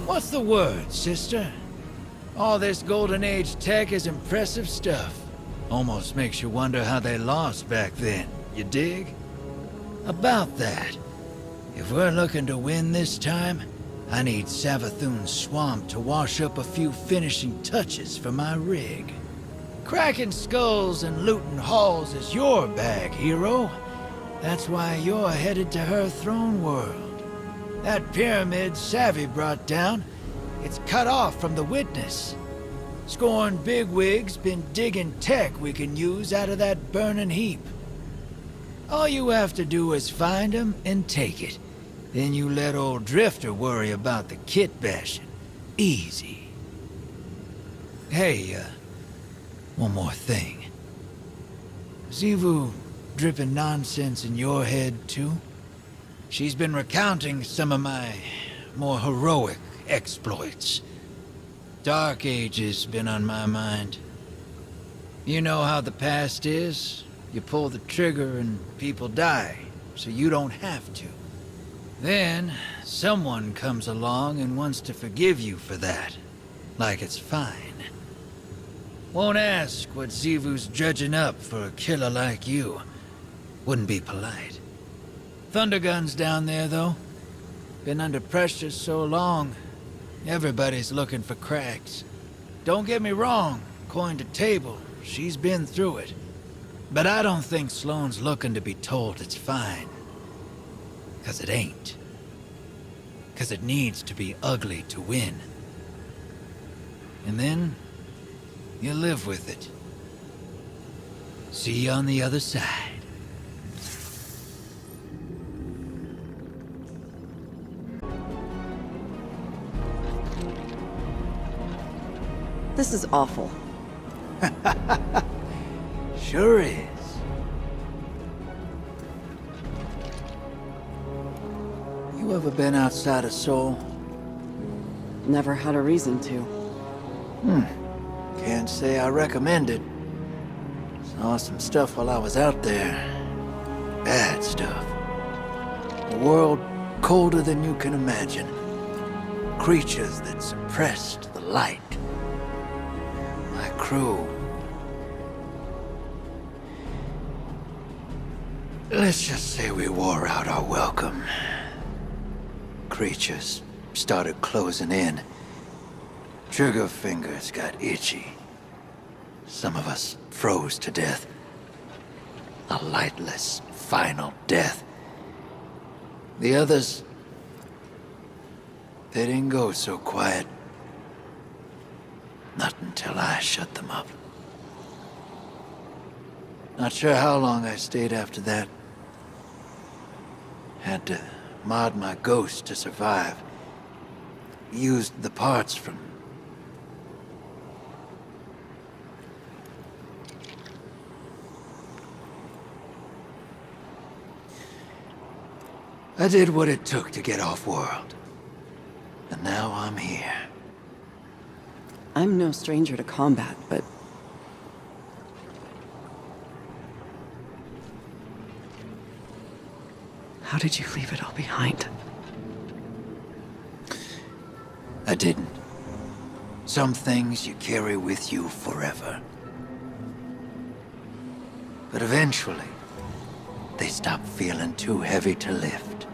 What's the word, sister? All this Golden Age tech is impressive stuff. Almost makes you wonder how they lost back then, you dig? About that, if we're looking to win this time, I need Savathun's swamp to wash up a few finishing touches for my rig. Cracking skulls and looting halls is your bag, hero. That's why you're headed to her throne world. That pyramid Savvy brought down, it's cut off from the witness. Scorned bigwig's been digging tech we can use out of that burning heap. All you have to do is find him and take it. Then you let old Drifter worry about the kit bashing. Easy. Hey, one more thing. Xivu dripping nonsense in your head, too? She's been recounting some of my more heroic exploits. Dark Age's been on my mind. You know how the past is. You pull the trigger and people die, so you don't have to. Then, someone comes along and wants to forgive you for that. Like it's fine. Won't ask what Xivu's dredging up for a killer like you. Wouldn't be polite. Thundergun's down there, though. Been under pressure so long, everybody's looking for cracks. Don't get me wrong, coin to table, she's been through it. But I don't think Sloane's looking to be told it's fine. 'Cause it ain't. 'Cause it needs to be ugly to win. And then, you live with it. See you on the other side. This is awful. Sure is. You ever been outside of Seoul? Never had a reason to. Can't say I recommend it. Saw some stuff while I was out there. Bad stuff. A world colder than you can imagine. Creatures that suppressed the light. My crew. Let's just say we wore out our welcome. Creatures started closing in. Trigger fingers got itchy. Some of us froze to death. A lightless, final death. The others, they didn't go so quiet. Not until I shut them up. Not sure how long I stayed after that. Had to mod my ghost to survive. Used the parts from... I did what it took to get off-world. And now I'm here. I'm no stranger to combat, but... how did you leave it all behind? I didn't. Some things you carry with you forever. But eventually, they stop feeling too heavy to lift.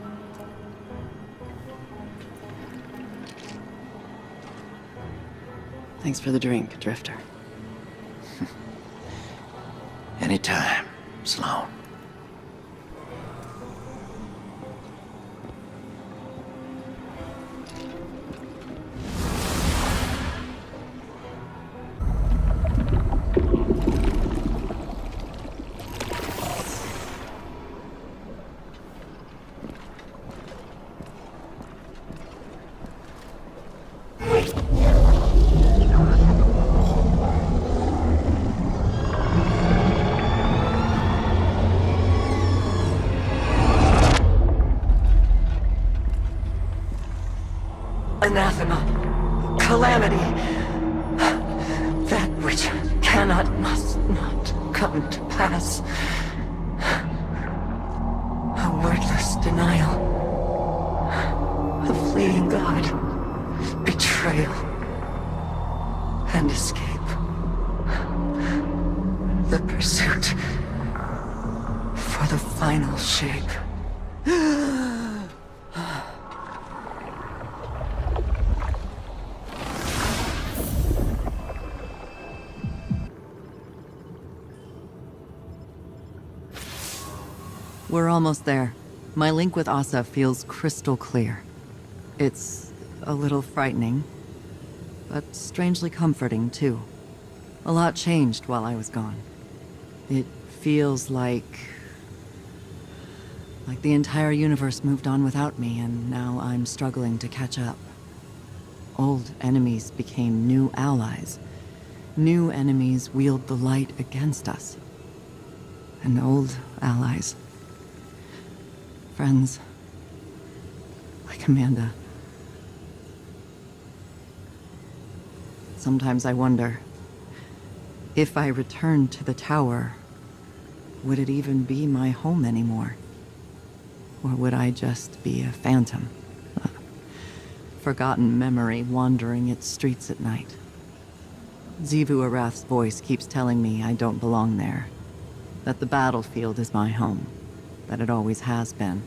Thanks for the drink, Drifter. Anytime, Sloane. Anathema, calamity, that which cannot, must not come to pass. A wordless denial, a fleeing God, betrayal and escape. The pursuit for the final shape. We're almost there. My link with Asa feels crystal clear. It's a little frightening, but strangely comforting, too. A lot changed while I was gone. It feels like the entire universe moved on without me, and now I'm struggling to catch up. Old enemies became new allies. New enemies wield the light against us. And old allies, friends, like Amanda. Sometimes I wonder, if I returned to the tower, would it even be my home anymore? Or would I just be a phantom? A forgotten memory wandering its streets at night. Xivu Arath's voice keeps telling me I don't belong there. That the battlefield is my home. That it always has been.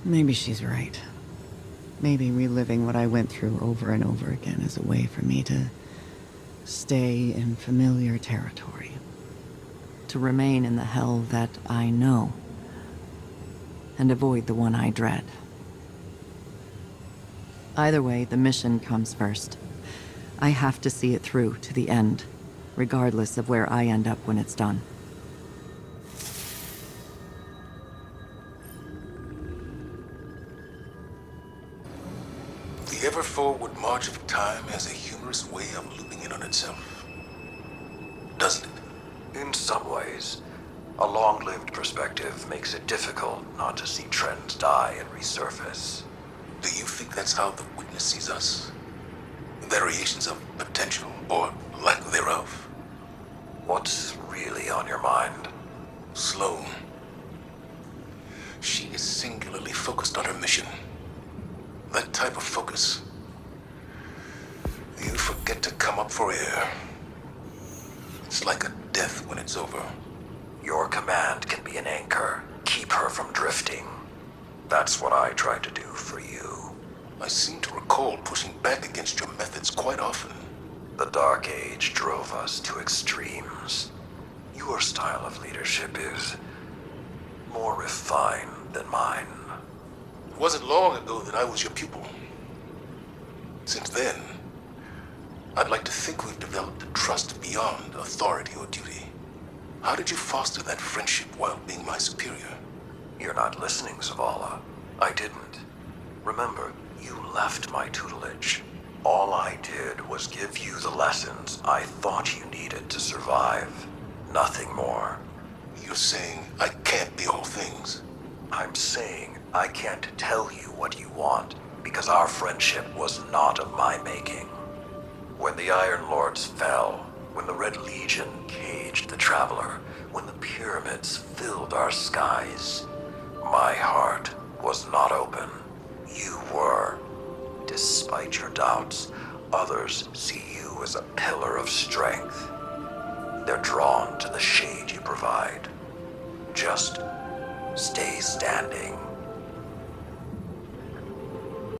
Maybe she's right. Maybe reliving what I went through over and over again is a way for me to stay in familiar territory. To remain in the hell that I know. And avoid the one I dread. Either way, the mission comes first. I have to see it through to the end, regardless of where I end up when it's done. The ever-forward march of time has a humorous way of looping in on itself. Doesn't it? In some ways. A long-lived perspective makes it difficult not to see trends die and resurface. Do you think that's how the Witness sees us? Variations of potential, or lack thereof? What's really on your mind? Sloane. She is singularly focused on her mission. That type of focus. You forget to come up for air. It's like a death when it's over. Your command can be an anchor. Keep her from drifting. That's what I tried to do for you. I seem to recall pushing back against your methods quite often. The Dark Age drove us to extremes. Your style of leadership is more refined than mine. It wasn't long ago that I was your pupil. Since then, I'd like to think we've developed a trust beyond authority or duty. How did you foster that friendship while being my superior? You're not listening, Zavala. I didn't. Remember, you left my tutelage. All I did was give you the lessons I thought you needed to survive. Nothing more. You're saying I can't be all things? I'm saying I can't tell you what you want, because our friendship was not of my making. When the Iron Lords fell, when the Red Legion caged the Traveler, when the pyramids filled our skies, my heart was not open. You were. Despite your doubts, others see you as a pillar of strength. They're drawn to the shade you provide. Just stay standing.